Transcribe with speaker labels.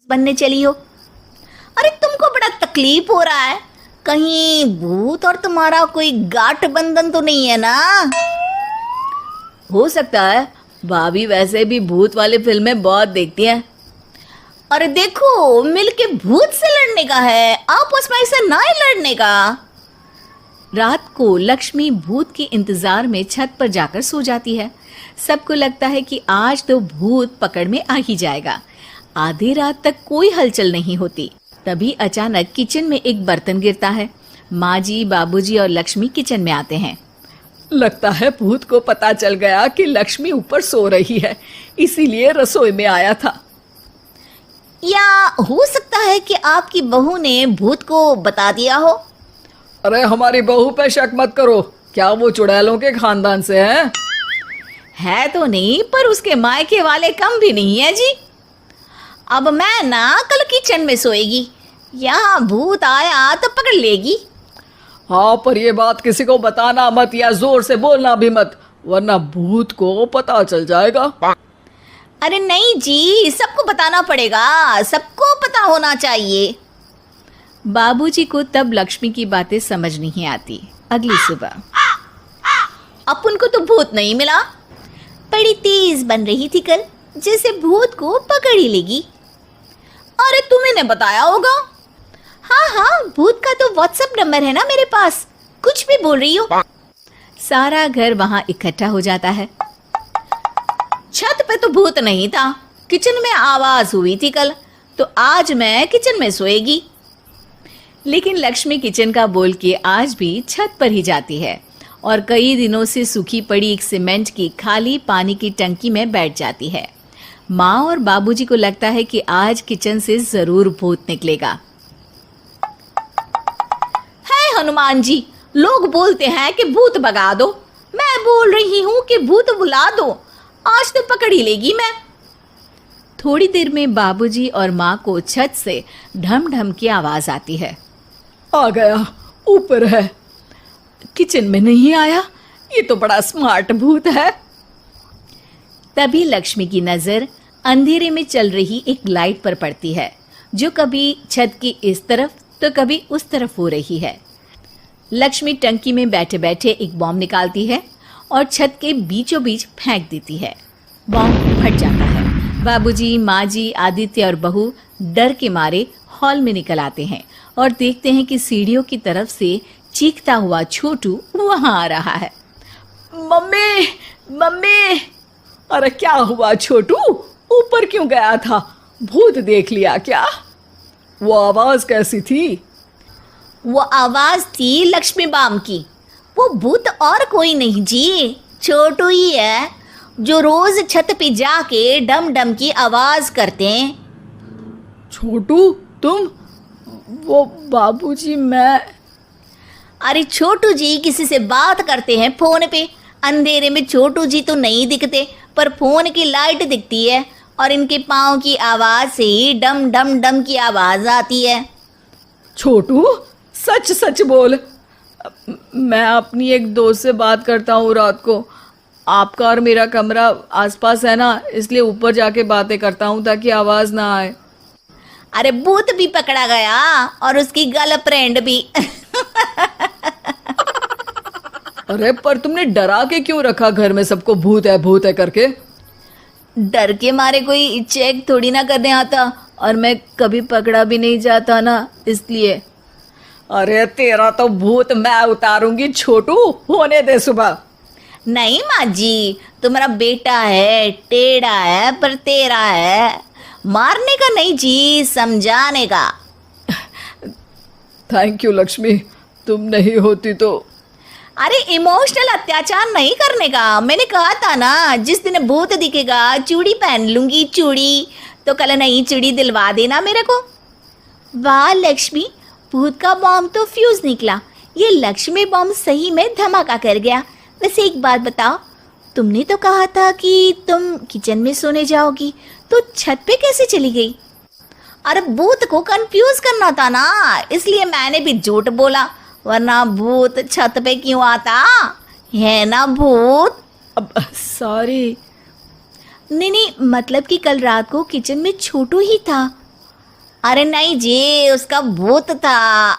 Speaker 1: बनने चली हो। अरे तुमको बड़ा तकलीफ हो रहा है, कहीं भूत और तुम्हारा कोई गांठ बंधन तो नहीं है ना?
Speaker 2: हो सकता है, भाभी वैसे भी भूत वाली फिल्में बहुत देखती हैं।
Speaker 1: अरे देखो, मिलके भूत से लड़ने का है, आपस में ऐसे ना ही लड़ने का।
Speaker 2: रात को लक्ष्मी भूत के इंतजार में छत पर जाकर सो जाती है। सबको लगता है कि आज तो भूत पकड़ में आ ही जाएगा। आधी रात तक कोई हलचल नहीं होती। तभी अचानक किचन में एक बर्तन गिरता है। माँ जी, बाबूजी और लक्ष्मी किचन में आते हैं।
Speaker 3: लगता है भूत को पता चल गया कि लक्ष्मी ऊपर सो रही है, इसीलिए रसोई में आया था।
Speaker 1: या हो सकता है कि आपकी बहू ने भूत को बता दिया हो।
Speaker 3: अरे हमारी बहू पे शक मत करो, क्या वो चुड़ैलों के खानदान से है
Speaker 2: तो नहीं, पर उसके मायके वाले कम भी नहीं है जी।
Speaker 1: अब मैं ना कल किचन में सोएगी, यहाँ भूत आया तो पकड़ लेगी।
Speaker 3: हाँ, पर ये बात किसी को बताना मत या जोर से बोलना भी मत, वरना भूत को पता चल जाएगा।
Speaker 1: अरे नहीं जी, सबको बताना पड़ेगा, सबको पता होना चाहिए।
Speaker 2: बाबूजी को तब लक्ष्मी की बातें समझ नहीं आती। अगली सुबह
Speaker 1: अपन को तो भूत नहीं मिला, बड़ी तेज बन रही थी कल, जैसे भूत को पकड़ ही लेगी। अरे तुम्हें ने बताया होगा। हाँ, भूत का तो व्हाट्सएप नंबर है ना मेरे पास, कुछ भी बोल रही हो।
Speaker 2: सारा घर वहां इकट्ठा हो जाता है।
Speaker 1: छत पे तो भूत नहीं था, किचन में आवाज हुई थी कल, तो आज मैं किचन में सोएगी।
Speaker 2: लेकिन लक्ष्मी किचन का बोल के आज भी छत पर ही जाती है और कई दिनों से सूखी पड़ी एक सीमेंट की खाली पानी की टंकी में बैठ जाती है। माँ और बाबूजी को लगता है कि आज किचन से जरूर भूत निकलेगा।
Speaker 1: है हनुमान जी, लोग बोलते हैं कि भूत भगा दो, मैं बोल रही हूँ कि भूत बुला दो, आज तो पकड़ ही लेगी मैं।
Speaker 2: थोड़ी देर में बाबूजी और माँ को छत से ढम ढम की आवाज आती है।
Speaker 3: आ गया, ऊपर है, किचन में नहीं आया, ये तो बड़ा स्मार्ट भूत है।
Speaker 2: तभी लक्ष्मी की नजर अंधेरे में चल रही एक लाइट पर पड़ती है, जो कभी छत की इस तरफ तो कभी उस तरफ हो रही है। लक्ष्मी टंकी में बैठे बैठे एक बॉम्ब निकालती है और छत के बीचों बीच फेंक देती है। बॉम्ब फट जाता है। बाबूजी, माँ जी, आदित्य और बहू डर के मारे हॉल में निकल आते हैं और देखते हैं कि सीढ़ियों की तरफ से चीखता हुआ छोटू वहां आ रहा है।
Speaker 3: Mummy, mummy! अरे क्या हुआ छोटू, ऊपर क्यों गया था? भूत देख लिया क्या? वो आवाज कैसी थी?
Speaker 1: वो आवाज थी लक्ष्मी बाम की। वो भूत और कोई नहीं जी, छोटू ही है, जो रोज छत पे जाके डम डम की आवाज करते हैं।
Speaker 3: छोटू तुम? वो बाबूजी मैं।
Speaker 1: अरे छोटू जी किसी से बात करते हैं फोन पे, अंधेरे में छोटू जी तो नहीं दिखते, पर फोन की लाइट दिखती है और इनके पाँव की आवाज से ही डम डम डम की आवाज आती है।
Speaker 3: छोटू सच सच बोल। मैं अपनी एक दोस्त से बात करता हूँ रात को, आपका और मेरा कमरा आसपास है ना, इसलिए ऊपर जाके बातें करता हूँ ताकि आवाज ना आए।
Speaker 1: अरे भूत भी पकड़ा गया और उसकी गर्लफ्रेंड भी।
Speaker 3: अरे पर तुमने डरा के क्यों रखा घर में सबको भूत है करके?
Speaker 1: डर के मारे कोई चेक थोड़ी ना करने आता, और मैं कभी पकड़ा भी नहीं जाता ना, इसलिए।
Speaker 3: अरे तेरा तो भूत मैं उतारूंगी छोटू, होने दे सुबह।
Speaker 1: नहीं माँ जी, तुम्हारा बेटा है, टेढ़ा है पर तेरा है, मारने का नहीं जी, समझाने का।
Speaker 3: थैंक यू लक्ष्मी, तुम नहीं होती तो।
Speaker 1: अरे इमोशनल अत्याचार नहीं करने का, मैंने कहा था ना, जिस दिन भूत दिखेगा चूड़ी पहन लूंगी, चूड़ी तो कल नई चूड़ी दिलवा देना मेरे को। वाह लक्ष्मी, भूत का बॉम्ब तो फ्यूज निकला, ये लक्ष्मी बॉम्ब सही में धमाका कर गया। वैसे एक बात बताओ, तुमने तो कहा था कि तुम किचन में सोने जाओगी, तो छत पे कैसे चली गई? अरे भूत को कंफ्यूज करना था ना, इसलिए मैंने भी झूठ बोला, वरना भूत छत पे क्यों आता है ना भूत।
Speaker 3: अब सॉरी।
Speaker 1: नहीं, मतलब कि कल रात को किचन में छोटू ही था। अरे नहीं जी, उसका भूत था।